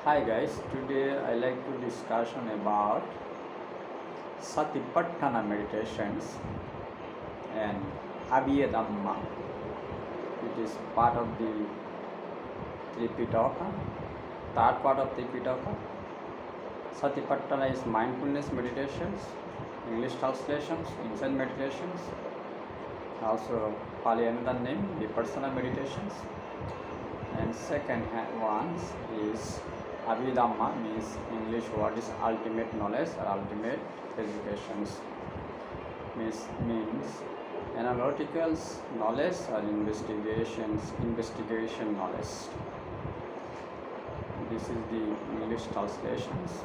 Hi guys, today I like to discussion about Satipatthana meditations and Abidhrma. It is part of the Tripitaka, third part of Tripitaka. Satipatthana is mindfulness meditations, English translations, insight meditations. Also, Pali another name, Vipassana meditations. And second one is Abidhamma, means English word is ultimate knowledge or ultimate educations. Means analytical knowledge or investigation knowledge. This is the English translations.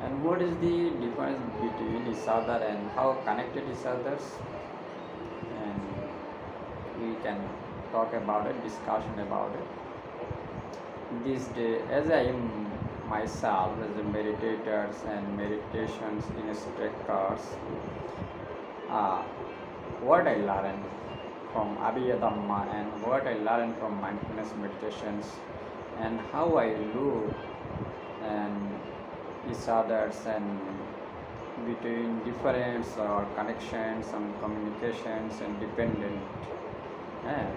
And what is the difference between each other and how connected each others? And we can talk about it, discussion about it. This day, as I am myself as a meditators and meditations instructors, what I learned from Abidhamma and what I learned from mindfulness meditations and how I look and each others and between difference or connections and communications and dependent and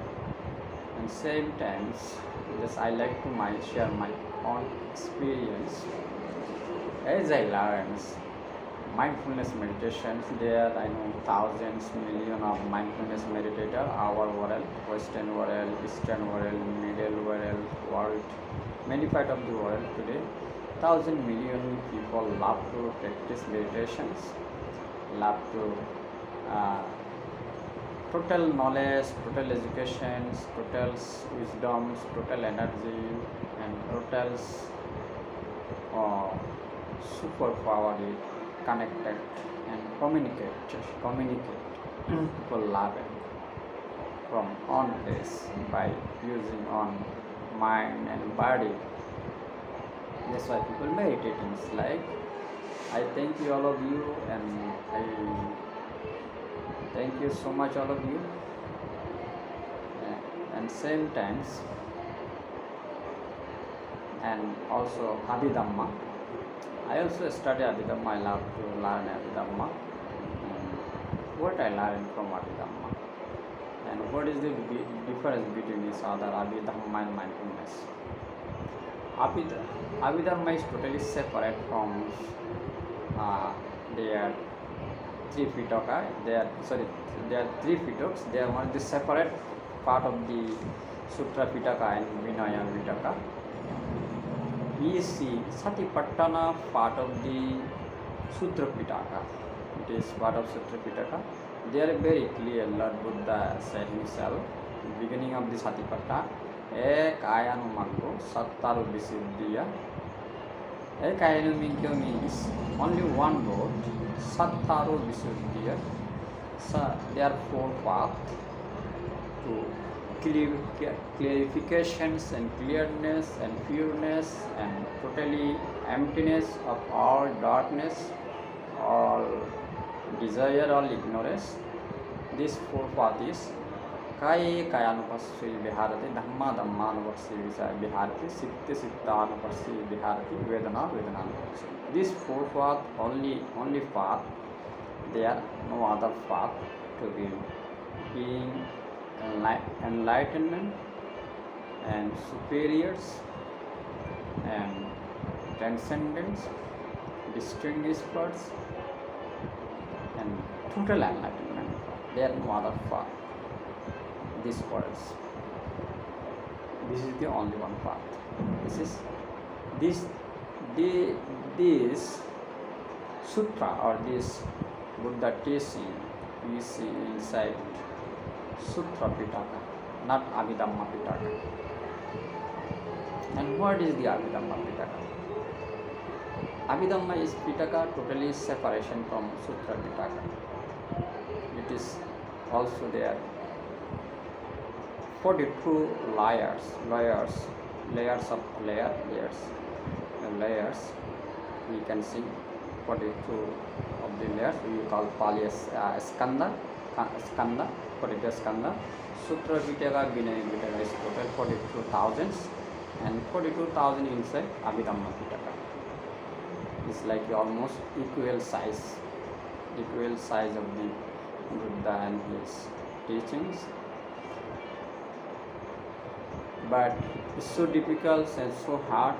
same times just I like to share my own experience as I learned mindfulness meditations. There I know thousands, millions of mindfulness meditators, our world, Western world, Eastern world, Middle world, many parts of the world today. 1,000,000,000 people love to practice meditations, love to total knowledge, total education, total wisdom, total energy, and total superpower connected and communicate people love it from on place by using on mind and body. That's why people meditating. It's like I thank you all of you and I thank you so much all of you. And same times and also Abidhamma. I also study Abidhamma. I love to learn Abidhamma. What I learned from Abidhamma and what is the difference between each other, Abidhamma and mindfulness. Abidhamma is totally separate from their three pitaka. They are three pitaks. They are one of the separate part of the Sutra Pitaka and Vinaya Pitaka. We see Satipatthana part of the Sutra Pitaka. It is part of Sutra Pitaka. They are very clear. Lord Buddha said himself, beginning of the Satipatthana, Ek Ayanumaggo Sattaru Visuddhiya. Ek Ayanumaggo means only one word, Sattaru Visuddhiya. So there are four paths to clarifications and clearness and pureness and totally emptiness of all darkness, all desire, all ignorance. This four path is Kaya Kayanupassi Viharati, Dhamma Dhammanupassi Viharati, Sitta Sittanupassi Viharati, Vedana Vedananupassi. This four path only path. There are no other path to be being enlightenment and superiors and transcendence, distinguished parts and total enlightenment. There are no other path. These words. This is the only one path. This sutra or this Buddha teaching we see inside Sutra Pitaka, not Abhidhamma Pitaka. And what is the Abhidhamma Pitaka? Abhidhamma is Pitaka totally separation from Sutra Pitaka. It is also there 42 layers we can see 42 of the layers we call Pali skanda 42 skanda. Sutra Pitaka Vinaya Pitaka is total 42,000 and 42,000 inside Abidhrma Pitaka. It's like almost equal size of the Buddha and his teachings. But it's so difficult and so hard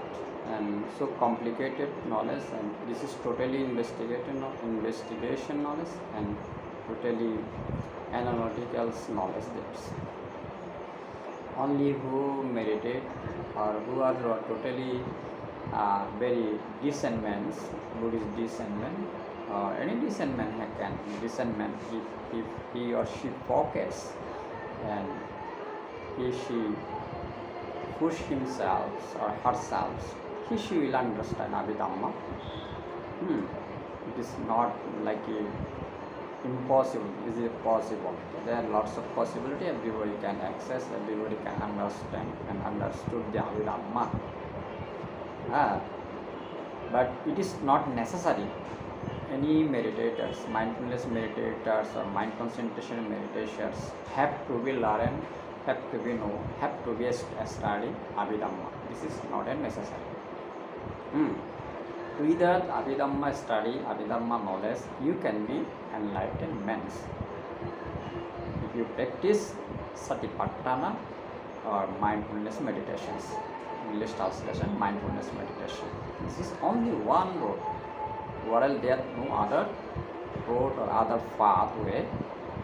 and so complicated knowledge, and this is totally investigation knowledge and totally analytical knowledge. That's only who meditate or who are totally very decent men, Buddhist decent men, or any decent man can decent man if he or she focus and she push himself or herself, she will understand Abhidhamma. It is not like impossible. Is it possible? There are lots of possibility. Everybody can access. Everybody can understand and understood the Abhidhamma. But it is not necessary. Any meditators, mindfulness meditators or mind concentration meditators have to be learned, have to be know, have to be study Abhidhamma. This is not a necessary. Without Abhidhamma study, Abhidhamma knowledge, you can be enlightened men. If you practice Satipatthana or mindfulness meditations, English translation, mindfulness meditation. This is only one road. Whereas there is no other road or other pathway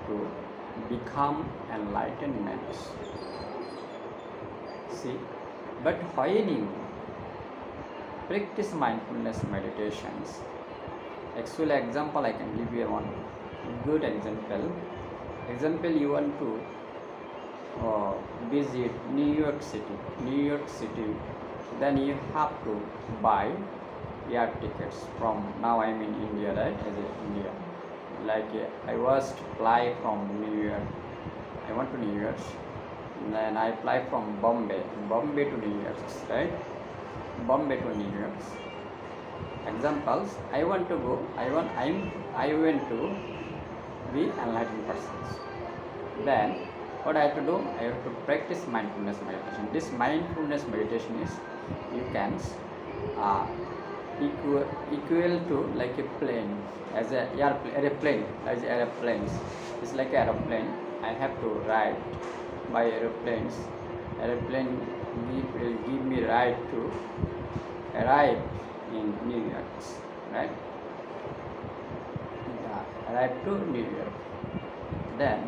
to become enlightened men. See, but when you practice mindfulness meditations, actual example I can give you one good example. You want to visit New York City, then you have to buy air tickets from, now I'm in India, right? As in India, like I was to fly from New York, I went to New York, then I fly from Bombay to New York, right? Bombay to New York. Examples, I went to be enlightened persons. Then what I have to do? I have to practice mindfulness meditation. This mindfulness meditation is, you can equal to like a plane, as a airplane, as airplanes. It's like an aeroplane. I have to ride by aeroplanes. Aeroplane will give me ride to arrive in New York, right? Arrive to New York. Then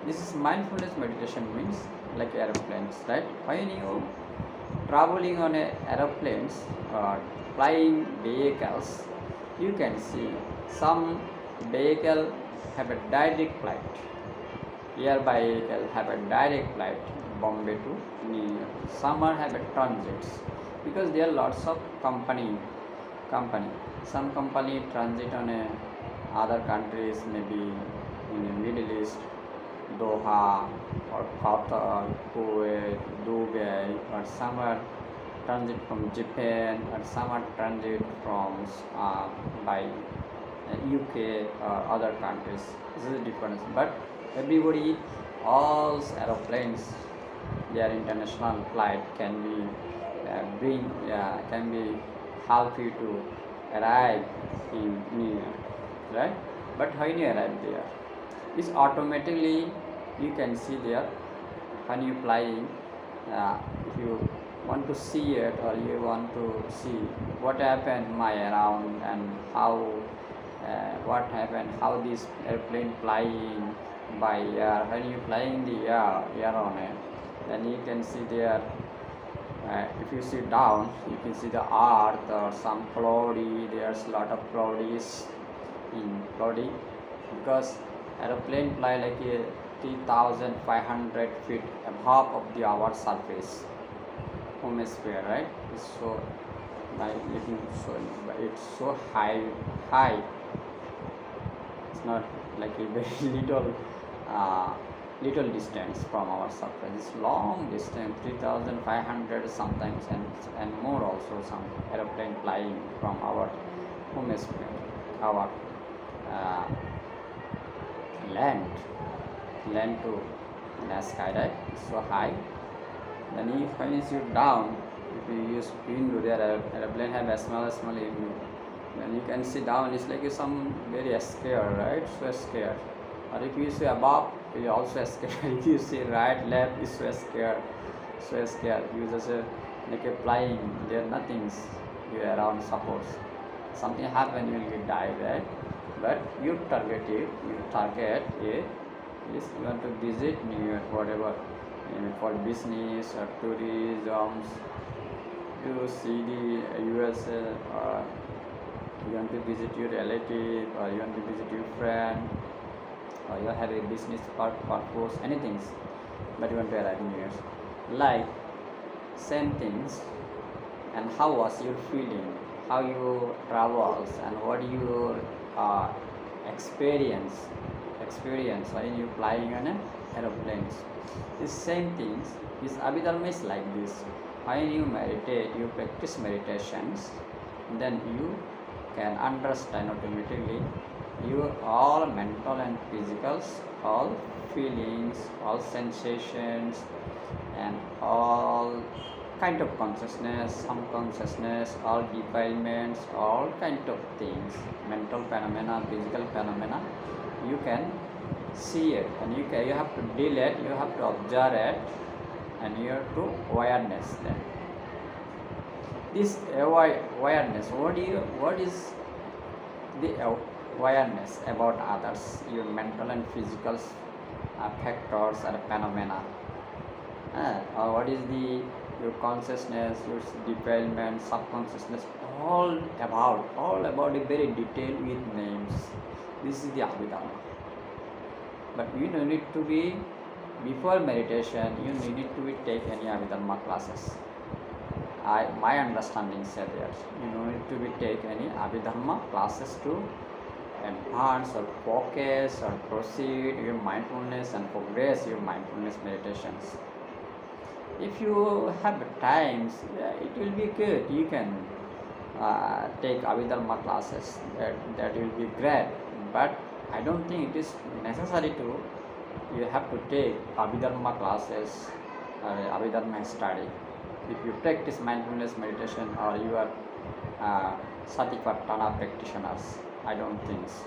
this is mindfulness meditation means like aeroplanes, right? When you traveling on aeroplanes or flying vehicles, you can see some vehicle have a direct flight. Nearby vehicle have a direct flight Bombay to New York. Some have a transits because there are lots of company. Some company transit on other countries, maybe in the Middle East, Doha or Qatar, Kuwait, Dubai, or some are transit from Japan, or some are transit from by UK or other countries. This is the difference. But everybody, all aeroplanes, their international flight can be help you to arrive in New York, right? But when you arrive there, it's automatically you can see there when you flying. If you want to see it, or you want to see what happened my around and how what happened, how this airplane flying by air. When you flying the air on it, then you can see there. If you see down, you can see the earth or some cloudy. There's a lot of cloudies in cloudy because aeroplane fly like a 3,500 feet above of the our surface hemisphere, right? It's so by looking so, it's so high. It's not like a very little distance from our surface. It's long distance, 3,500 sometimes, and more also. Some aeroplane flying from our hemisphere, our land to sky, right? It's so high. Then if you down, you use window, there airplane have a small window. When you can sit down, it's like you some very scared, right? So scared. Or if you see above, you also scared. If you see right, left, is so scared, so scared. You just like a flying. There nothing's you around supports. Something happen, you will die, right? But you target it. You target it. Is you want to visit New York, whatever, for business or tourism. You see the USA, or you want to visit your relative, or you want to visit your friend, or you have a business purpose, anything, but you want to arrive in New York. Like same things, and how was your feeling, how you travels, and what your experience when you flying on an aeroplanes. These same things, this Abidhrma is like this. When you meditate, you practice meditations, then you can understand automatically your all mental and physicals, all feelings, all sensations, and all kind of consciousness, some consciousness, all defilements, all kind of things, mental phenomena, physical phenomena, you can see it, and you have to deal it, you have to observe it, and you have to awareness then. This awareness, what is the awareness about others, your mental and physical factors or phenomena, or what is the your consciousness, your development, subconsciousness, all about it very detailed with names. This is the Abidhrma. But you don't need to be, before meditation, you need to be take any Abidhrma classes. My understanding said that you don't need to be take any Abidhrma classes to enhance or focus or proceed your mindfulness and progress your mindfulness meditations. If you have times, it will be good. You can take Abidhrma classes. That will be great. But I don't think it is necessary to. You have to take Abidhrma classes or Abidhrma study. If you practice mindfulness meditation, or you are Satipatthana practitioners, I don't think so.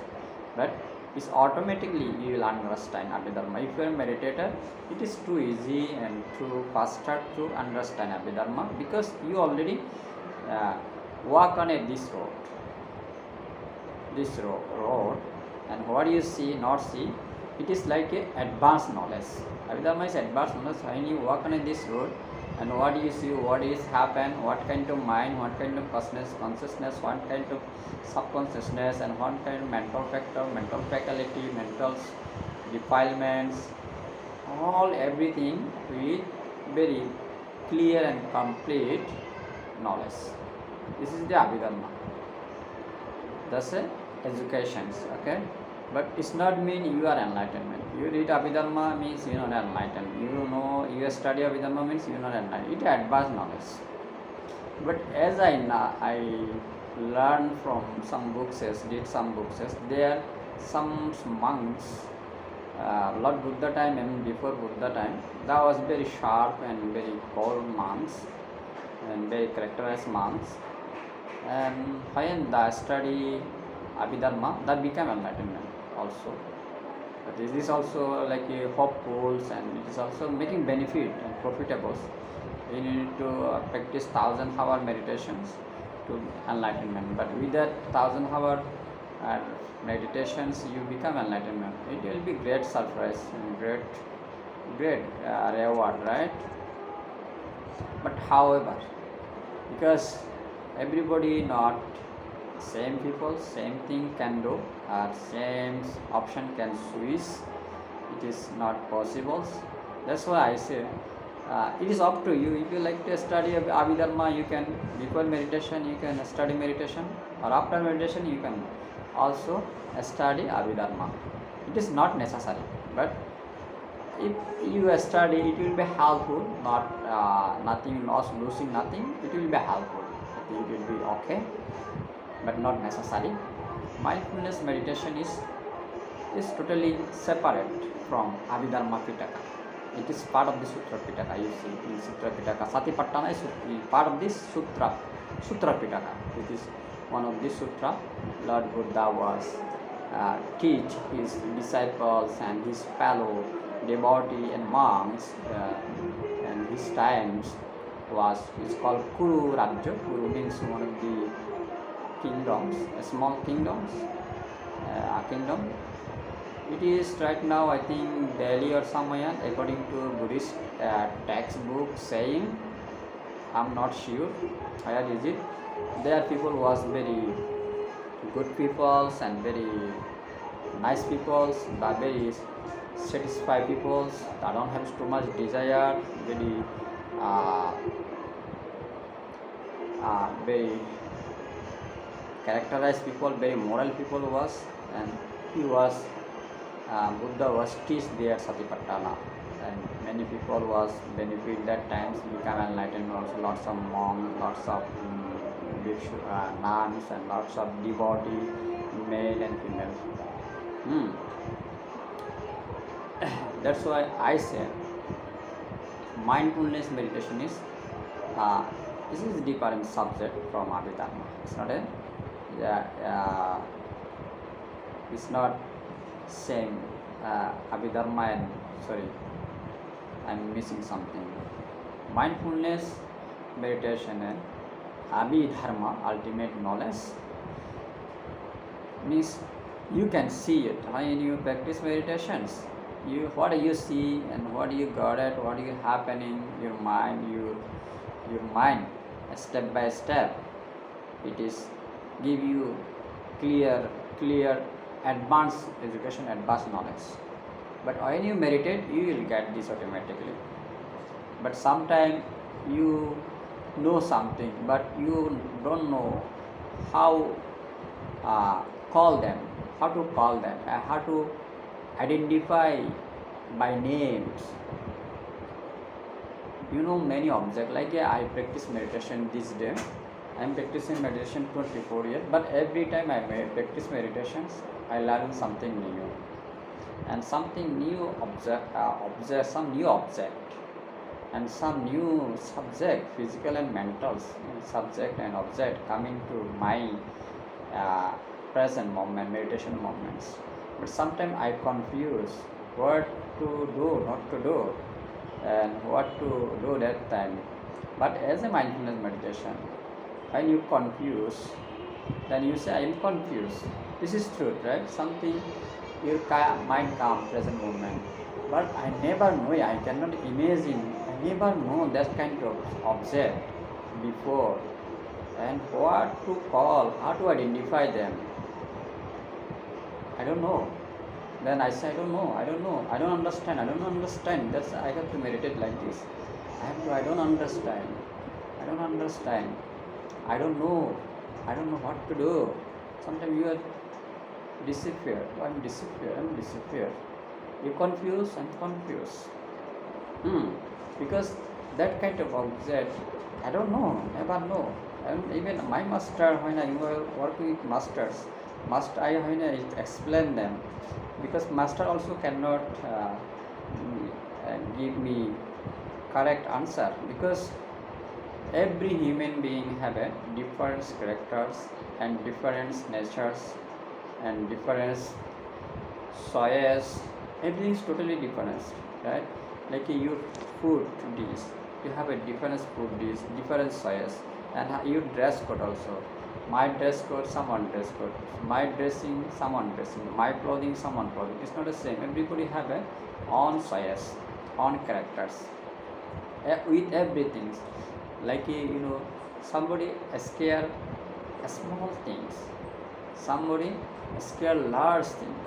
But it's automatically you will understand Abidhrma. If you are a meditator, it is too easy and too faster to understand Abidhrma, because you already walk on this road, and what you see, not see, it is like a advanced knowledge. Abidhrma is advanced knowledge. When you walk on this road, and what you see, what is happen, what kind of mind, what kind of consciousness, what kind of subconsciousness, and what kind of mental factor, mental faculty, mental defilements, all everything with very clear and complete knowledge. This is the Abidhrma. That's educations, okay? But it's not mean you are enlightenment. You read Abidhrma means you are not enlightened. You study Abidhrma means you are not enlightened. It is advanced knowledge. But as I learned from some books, read some books, there some monks, Lord Buddha time and before Buddha time, that was very sharp and very cold monks and very characterized monks. And when they study Abidhrma, that became enlightenment also. But this is also like a hopeful, and it is also making benefit and profitable. You need to practice 1,000-hour meditations to enlightenment. But with that 1,000-hour meditations, you become enlightenment. It will be great surprise and great reward, right? But however, because everybody not same people, same thing can do, or same option can switch, it is not possible. That's why I say it is up to you. If you like to study Abidhrma, you can, before meditation you can study meditation, or after meditation you can also study Abidhrma. It is not necessary, but if you study, it will be helpful, not nothing loss, losing nothing, it will be helpful, it will be okay, but not necessary. Mindfulness meditation is totally separate from Abidhrma Pitaka. It is part of the Sutra Pitaka. You see, in Sutra Pitaka, Satipatthana is part of this Sutra Pitaka. It is one of the sutra. Lord Buddha was teach his disciples and his fellow devotee and monks, and his times is called Kuru Rajya. Kuru means one of the kingdoms, a small kingdom. It is right now, I think, Delhi or somewhere, according to Buddhist textbook saying. I'm not sure where is it. There people was very good peoples and very nice peoples, but very satisfied peoples that don't have too much desire, very characterized people, very moral people was, and he was Buddha was teach there Satipatthana, and many people was benefit that times become enlightened. Also lots of monks, lots of nuns, and lots of devotee, male and female. That's why I say mindfulness meditation is this is different subject from Abidhrma. It's not it's not same Abidhrma and I'm missing something. Mindfulness meditation and Abidhrma, ultimate knowledge, means you can see it when you practice meditations. What you see and what you got it, what is happening, your mind, step by step. It is give you clear advanced education, advanced knowledge. But when you meditate, you will get this automatically. But sometimes you know something, but you don't know how call them, how to identify by names. Many objects, like I practice meditation this day. I am practicing meditation 24 years, but every time I practice meditations, I learn something new, and something new some new object, and some new subject, physical and mental subject and object coming to my present moment, meditation moments. But sometimes I confuse what to do, not to do, and what to do that time. But as a mindfulness meditation, when you confuse, then you say I am confused. This is truth, right? Something your mind calm, present moment. But I never know, I cannot imagine, I never know that kind of object before, and what to call, how to identify them. I don't know. Then I say I don't know, I don't understand. That's I have to meditate like this. I don't understand. I don't know what to do. Sometimes you are disappear. I'm disappear. You confuse, I'm confused. Because that kind of object, I don't know, never know. And even my master, when I work with masters, when I explain them, because master also cannot give me correct answer, because every human being have a different characters and different natures and different soils. Everything is totally different, right? Like your food dish, you have a different food dish, different soils, and your dress code also. My dress code, someone dress code. My dressing, someone dressing. My clothing, someone clothing. It's not the same. Everybody have a own soils, own characters. With everything, like somebody scare small things, somebody scare large things.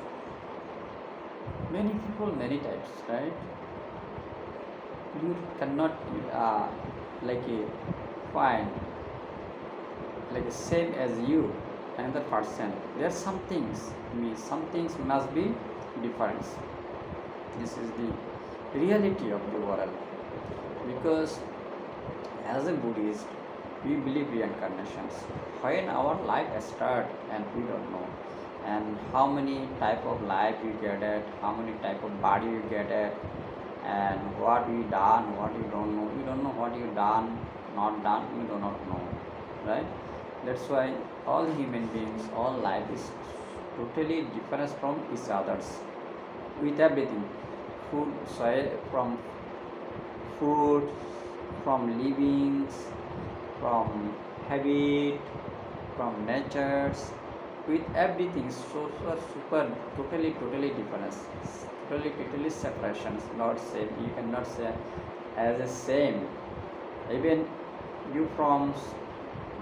Many people, many types, right? You cannot find like same as you another person. There are some things must be different. This is the reality of the world, because as a Buddhist, we believe reincarnations. When our life starts and we don't know, and how many type of life you get it, how many type of body you get it, and what you done, what you don't know. You don't know what you done, not done, you do not know, right? That's why all human beings, all life is totally different from each others with everything. Food, soil, from food, from livings, from habit, from natures, with everything. So super, totally different, totally separations, not same. You cannot say as a same. Even you from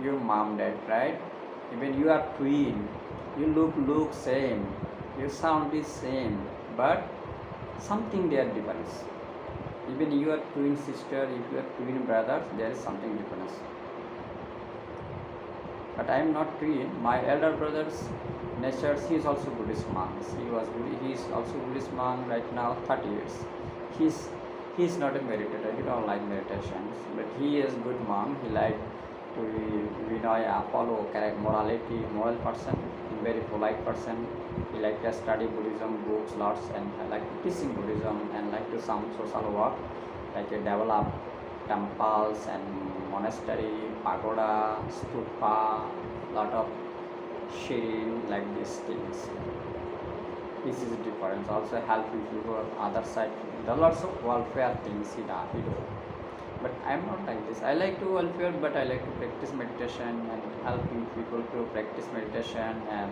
your mom dad, right? Even you are twin, you look same, your sound is same, but something there difference. Even you are twin sister, if you are twin brothers, there is something difference. But I am not twin. My elder brother's nature, he is also Buddhist monk. He is also Buddhist monk right now, 30 years. He is not a meditator. He don't like meditations, but he is good monk. He like to Vinaya, follow correct morality, moral person, very polite person. He like to study Buddhism books lots, and like to teaching Buddhism, and like to some social work, like to develop temples and monastery, pagoda, stupa, lot of shrine, like these things. This is difference. Also help people other side. There are lots of welfare things he do. But I am not like this. I like to welfare, but I like to practice meditation and helping people to practice meditation and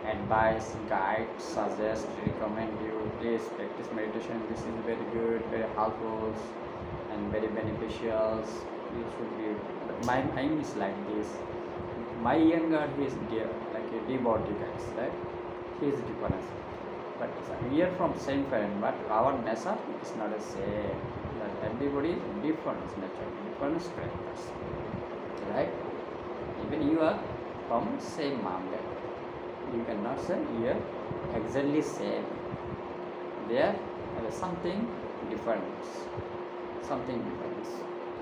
advise, guide, suggest, recommend you. Please practice meditation. This is very good, very helpful, and very beneficial. You should be. But my aim is like this. My younger, he is like a devotee guys, right? He is different. But we are from same parent, but our nature is not the same. Everybody different nature, different characters, right? Even you are from same mom, you cannot say you are exactly same. There is something different, something different.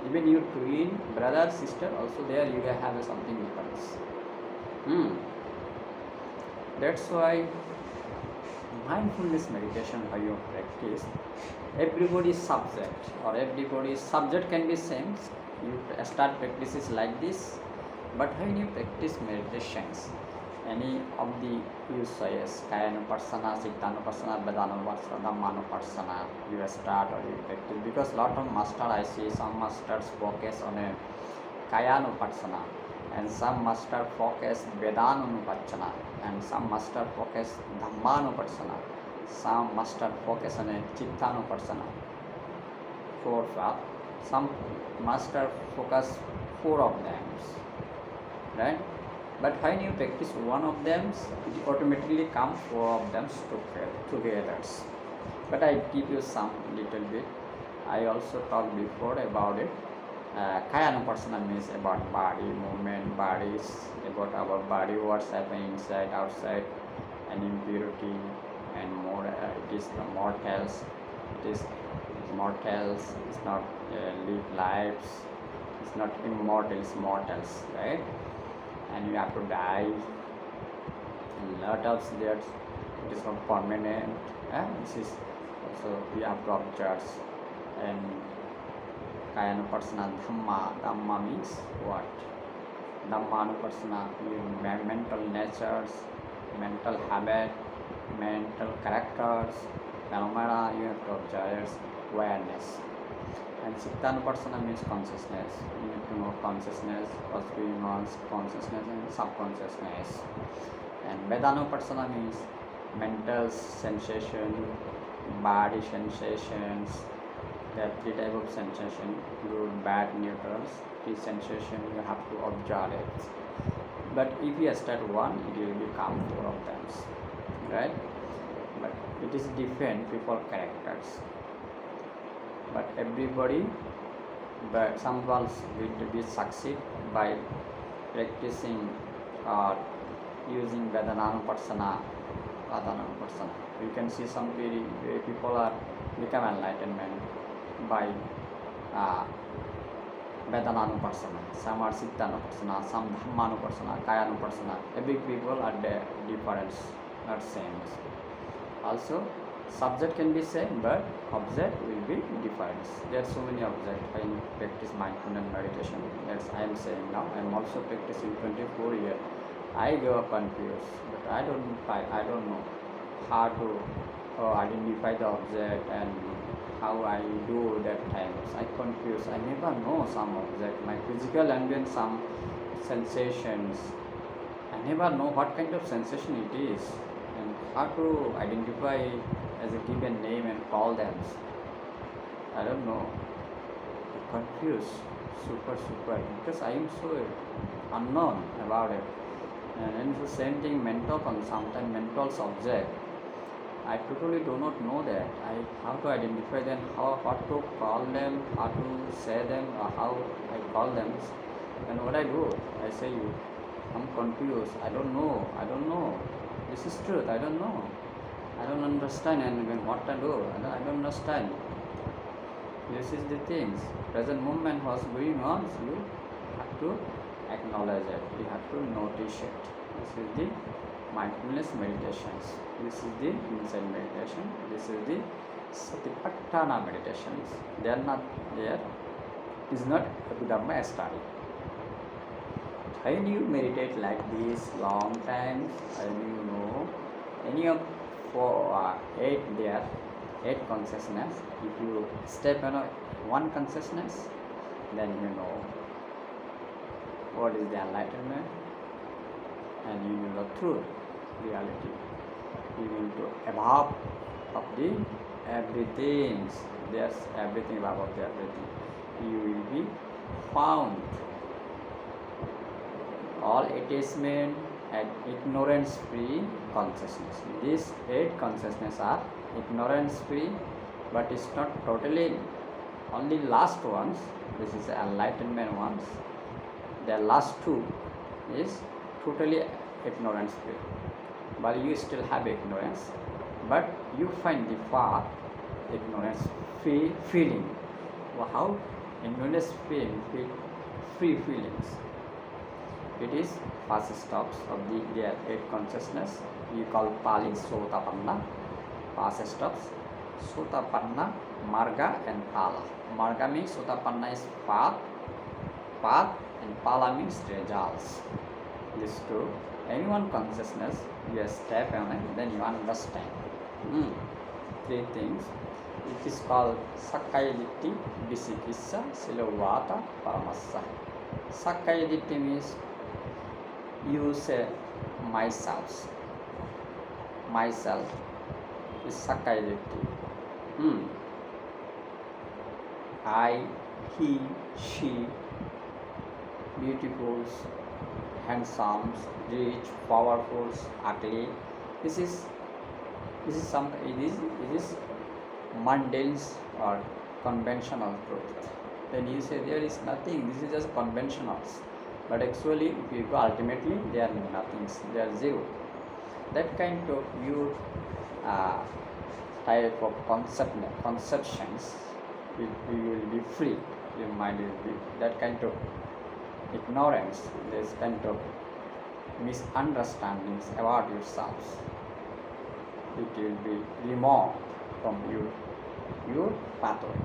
Even you twin brother sister also there you have something different. That's why mindfulness meditation, how you practice, everybody's subject or everybody's subject can be same. You start practices like this, but when you practice meditations, any of the usages, kayanupassana, cittanupassana, vedanupassana, dhammanupassana, you start or you practice, because lot of master I see, some masters focus on a kayanupassana, and some master focus vedanupassana, and some master focus dhammanupassana, some master focus on a cittanupassana, 4 path, some master focus 4 of them, right? But when you practice one of them, it automatically comes 4 of them together. But I give you some little bit. I also talked before about it. Kayanupassana means about body movement, bodies, about our body, what's happening inside, outside, and impurity, and more. It is the mortals. It is mortals. It's not live lives. It's not immortal. It's mortals, right? And you have to die. And lot of there. It is not permanent. This is also we have to observe. And Kayanupassana Dhamma means what? Dhammanupassana means mental natures, mental habit, mental characters, phenomena you have to observe, awareness. And Cittanupassana means consciousness. You need to know consciousness, what's going on, consciousness and subconsciousness. And Vedanupassana means mental sensation, body sensations. There are 3 types of sensation, good, bad, neutrals. 3 sensation you have to observe it. But if you start one, it will become 4 of them, right? But it is different people characters. But everybody, but some will be succeed by practicing or using Vedananupassana. You can see some people are become enlightenment by Vedananupassana. Some are Cittanupassana, some Dhammanupassana, Kayanupassana. Every people are different, not same. Also, subject can be same, but object will be different. There are so many objects when you practice mindfulness meditation. That's I am saying now. I am also practicing 24 years. I get confused, but I don't know how to identify the object and how I do that times. I confuse. I never know some object, my physical ambient, some sensations. I never know what kind of sensation it is and how to identify as a given name and call them. I don't know. I confused. Super because I am so unknown about it. And it's the same thing mental sometimes mental subject. I totally do not know that. How to identify them, what to call them, how to say them, or how I call them. And what I do, I say you, I'm confused. I don't know. This is truth. I don't know. I don't understand, and when what to do, I don't understand. This is the things. Present moment was going on. So you have to acknowledge it. You have to notice it. This is the mindfulness meditations. This is the insight meditation. This is the Satipatthana meditations. They are not there. It is not Abidhrma study. When you meditate like this long time, and you know any of eight there, eight consciousness. If you step on one consciousness, then you know what is the enlightenment, and you know the truth, reality. You will to above of the everything. There's everything above the everything. You will be found all attachment and ignorance free consciousness. These eight consciousness are ignorance free, but it's not totally. Only last ones, this is enlightenment ones. The last two is totally ignorance free. But you still have ignorance, but you find the far ignorance free feeling. Well, how ignorance free feelings? It is first stops of their eight consciousness. We call Pali Sotapanna. First stops Sotapanna, Marga and Pala. Marga means Sotapanna is path, and Pala means results. These two. Any one consciousness, you step on it, then you understand. Three things. It is called Sakkayaditthi, Visikissa, Silovata, Paramassa. Sakkayaditthi means you say myself is Sakkayaditthi. I, he, she, beautiful, handsome, rich, powerful, ugly. This is mundane or conventional truth. Then you say there is nothing. This is just conventionals. But actually, if you go ultimately, they are nothing. They are zero. That kind of pure type of conceptions, you will be free. Your mind will be that kind of ignorance, this kind of misunderstandings about yourselves. It will be removed from your pathway.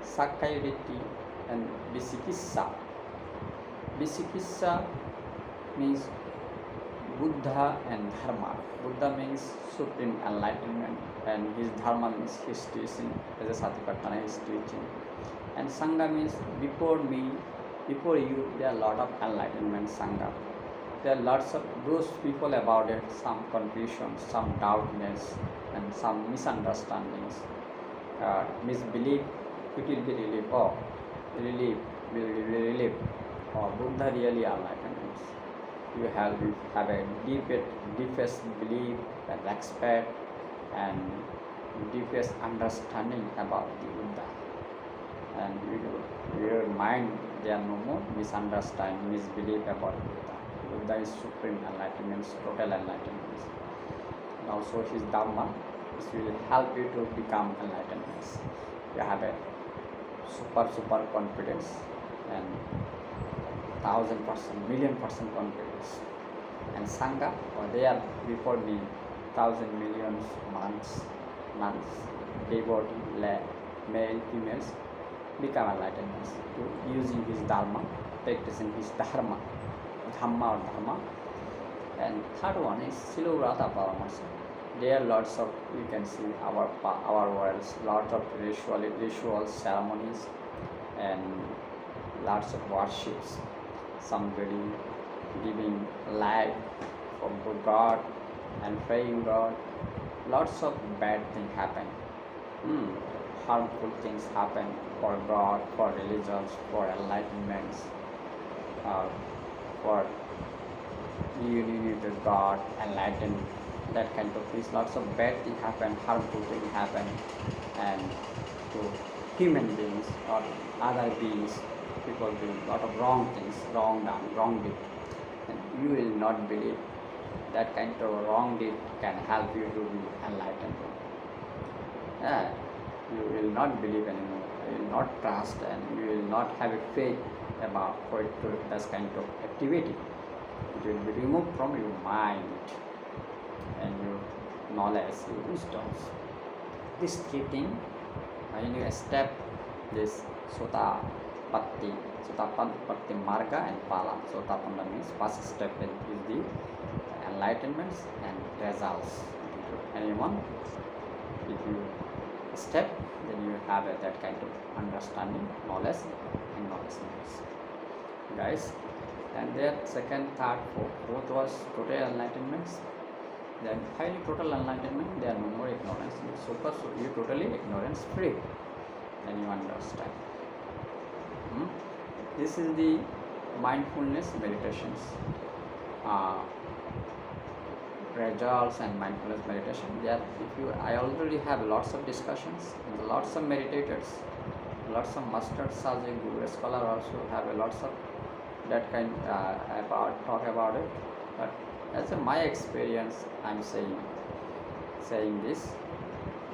Sakkayaditthi and Visikissa. Visikissa means Buddha and Dharma. Buddha means supreme enlightenment, and his Dharma means his teaching, as a Satipatthana is teaching. And Sangha means before me, before you, there are a lot of enlightenment Sangha. There are lots of those people about it, some confusion, some doubtness, and some misunderstandings, misbelief. It will be relief. Relief will be relief. Buddha really enlightenment. You have a deepest belief and respect and deepest understanding about the Buddha. And your mind, there are no more misunderstanding, misbelief about Buddha. Buddha is supreme enlightenment, total enlightenment. And also his Dhamma, this will help you to become enlightenment. You have a super confidence and 1,000%, 1,000,000% confidence. And Sangha, they are before me, 1,000 millions monks, nuns. devotee, male, females, become enlightened to using his dharma, practicing his dhamma or dharma. And third one is Silovrata Paramarsa. There are lots of, you can see our worlds, lots of ritual ceremonies and lots of worships. Somebody giving life for God and praying God. Lots of bad things happen. Harmful things happen for God, for religions, for enlightenments, for union with God, enlightened, that kind of things. Lots of bad things happen, harmful things happen, and to human beings or other beings, people do a lot of wrong things, wrong deed, and you will not believe that kind of wrong deed can help you to be enlightened. You will not believe anymore, you will not trust, and you will not have a faith about for it to this kind of activity. It will be removed from your mind and your knowledge, your wisdoms. This three things, when you step this Sotapatti Marga and Pala. Sotapanna means first step is the enlightenments and results. Anyone, if you step, then you have that kind of understanding, knowledge, and knowledge. Guys, and then second, third, fourth was total enlightenments. Then finally total enlightenment, there are no more ignorance. So you totally ignorance free, and you understand. This is the mindfulness meditations. Results and mindfulness meditation. There, I already have lots of discussions, lots of meditators, lots of master sadhak, guru, scholar also have a lots of that kind talk about it. But as my experience, I'm saying this.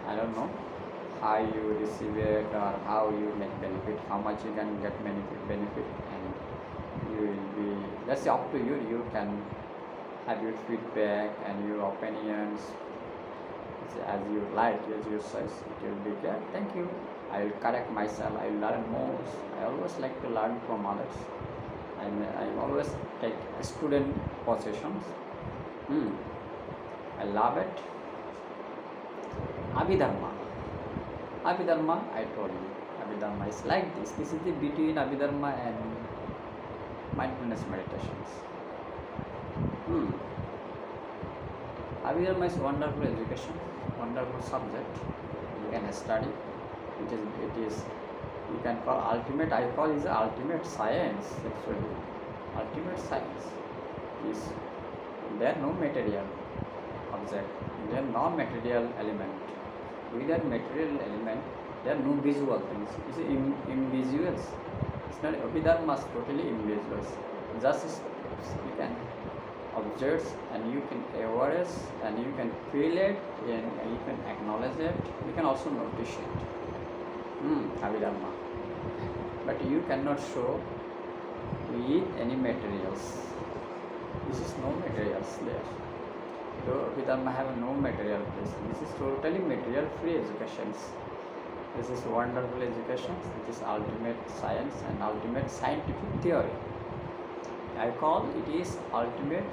I don't know how you receive it or how you make benefit, how much you can get benefit, and you will be. That's up to you. You can have your feedback and your opinions as you like, as you say. It will be good. Thank you. I will correct myself. I will learn more. I always like to learn from others. I always take student positions. I love it. Abidhrma, I told you. Abidhrma is like this. This is the between Abidhrma and mindfulness meditations. Abidhrma is wonderful education, wonderful subject. You can study. It is. You can call ultimate. I call is ultimate science. Actually, ultimate science is there no material object. There no material element. Without material element, there are no visual things. It's invisuals. It's not Abidharma is totally invisuals. Just you can observe and you can awareness and you can feel it and you can acknowledge it. You can also notice it. Abidharma. But you cannot show with any materials. This is no materials there. So Abidharma have no material place. This is totally material free education. This is wonderful education. It is ultimate science and ultimate scientific theory. I call it is ultimate.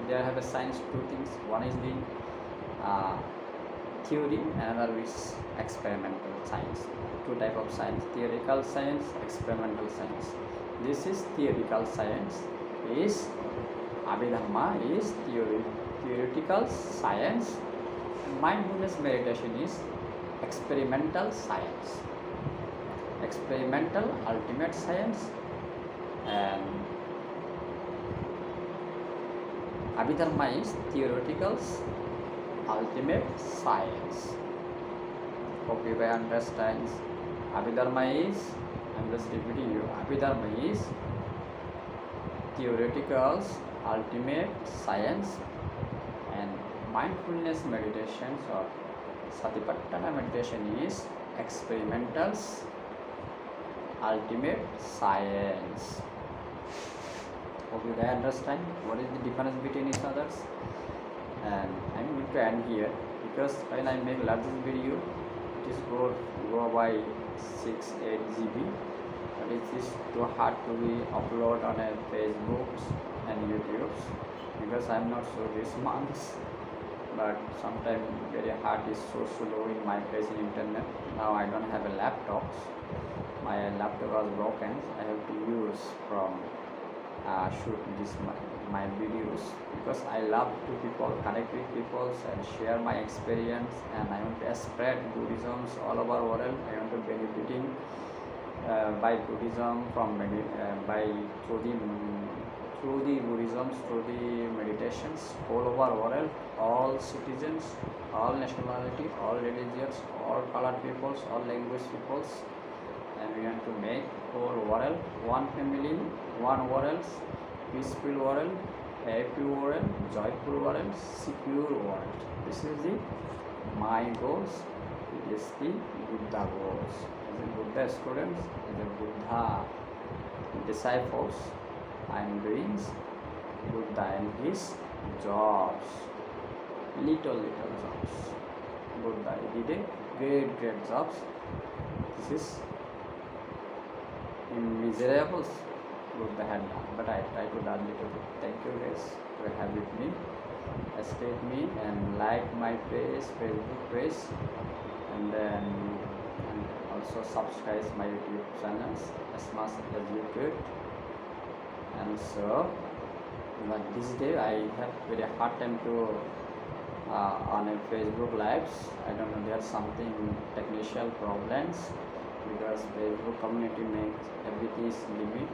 There have a science two things. One is the theory, and another is experimental science. Two type of science: theoretical science, experimental science. This is theoretical science. Is Abidharma is theoretical science. Mindfulness meditation is experimental science. Experimental ultimate science, and Abidharma is theoretical ultimate science. Hope you understand. Abidharma is, I'm just repeating you, Abidharma is theoretical ultimate science, and mindfulness meditations or Satipatthana meditation is experimental ultimate science. Hope you understand what is the difference between each others. And I'm going to end here because when I make largest video, it is go by 6-8 GB, but it is too hard to be upload on a Facebook and YouTube because I'm not sure this month. But sometimes very hard is so slow in my place in internet. Now I don't have a laptop. My laptop was broken. I have to use from shoot this my videos because I love to people connect with people and share my experience, and I want to spread Buddhisms all over world. I want to benefiting by Buddhism from by through the Buddhisms, through the meditations all over world, all citizens, all nationality, all religions, all colored peoples, all language peoples, and we want to make whole world one family, one world, peaceful world, happy world, joyful world, secure world. This is the my goals. It is the Buddha goals. As a Buddha students, as a Buddha disciples, I am doing Buddha and his jobs, little jobs. Buddha did a great jobs. This is miserable Buddha had done, but I try to done little bit. Thank you guys to have with me. Escape me and like my page, Facebook page, and then and also subscribe my YouTube channels as much as you could. And so, but this day I have very hard time to on a Facebook lives. I don't know, there's something technical problems because Facebook community makes everything is limit.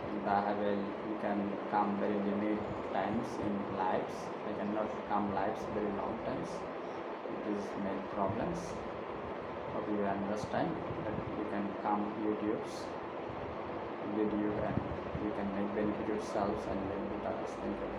And I have you can come very limit times in lives. I cannot come lives very long times. It is make problems. Hope you understand that you can come YouTube's video and you can make benefit yourselves and benefit others. Thank you.